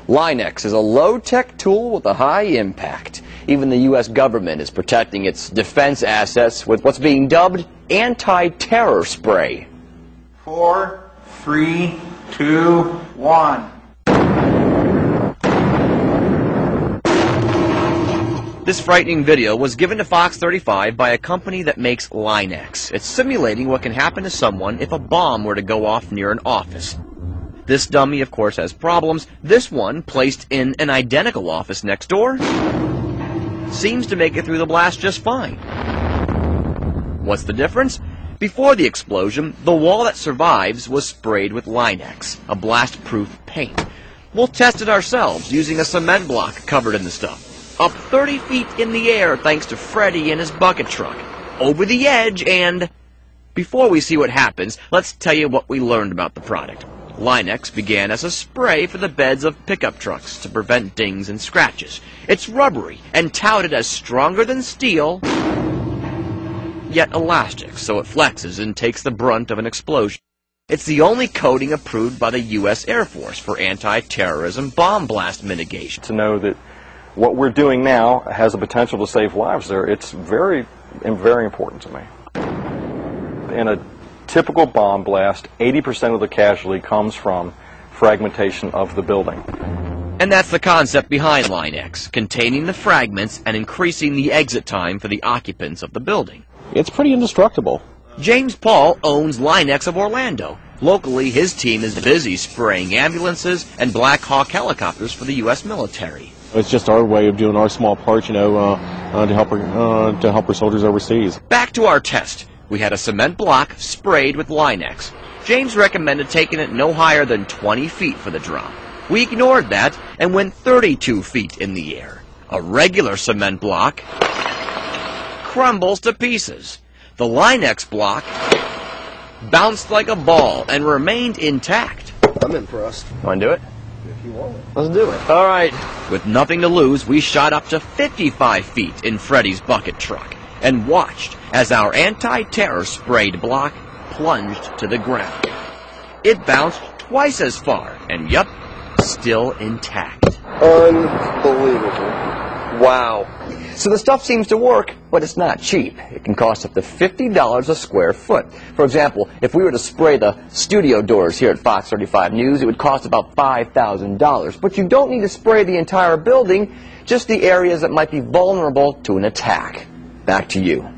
Line-X is a low-tech tool with a high impact. Even the U.S. government is protecting its defense assets with what's being dubbed anti-terror spray. 4, 3, 2, 1. This frightening video was given to Fox 35 by a company that makes Line-X. It's simulating what can happen to someone if a bomb were to go off near an office. This dummy, of course, has problems. This one, placed in an identical office next door, seems to make it through the blast just fine. What's the difference? Before the explosion, the wall that survives was sprayed with Line-X, a blast-proof paint. We'll test it ourselves using a cement block covered in the stuff. Up 30 feet in the air thanks to Freddy and his bucket truck. Over the edge and... Before we see what happens, let's tell you what we learned about the product. Line-X began as a spray for the beds of pickup trucks to prevent dings and scratches. It's rubbery and touted as stronger than steel, yet elastic, so it flexes and takes the brunt of an explosion. It's the only coating approved by the U.S. Air Force for anti-terrorism bomb blast mitigation. To know that what we're doing now has the potential to save lives there, it's very, very important to me. In a typical bomb blast, 80% of the casualty comes from fragmentation of the building. And that's the concept behind Line-X, containing the fragments and increasing the exit time for the occupants of the building. It's pretty indestructible. James Paul owns Line-X of Orlando. Locally, his team is busy spraying ambulances and Black Hawk helicopters for the U.S. military. It's just our way of doing our small part, to help our soldiers overseas. Back to our test. We had a cement block sprayed with Line-X. James recommended taking it no higher than 20 feet for the drop. We ignored that and went 32 feet in the air. A regular cement block crumbles to pieces. The Line-X block bounced like a ball and remained intact. I'm impressed. Want to do it? If you want it. Let's do it. All right. With nothing to lose, we shot up to 55 feet in Freddy's bucket truck and watched as our anti-terror sprayed block plunged to the ground. It bounced twice as far, and yup, still intact. Unbelievable. Wow. So the stuff seems to work, but it's not cheap. It can cost up to $50 a square foot. For example, if we were to spray the studio doors here at Fox 35 News, it would cost about $5,000. But you don't need to spray the entire building, just the areas that might be vulnerable to an attack. Back to you.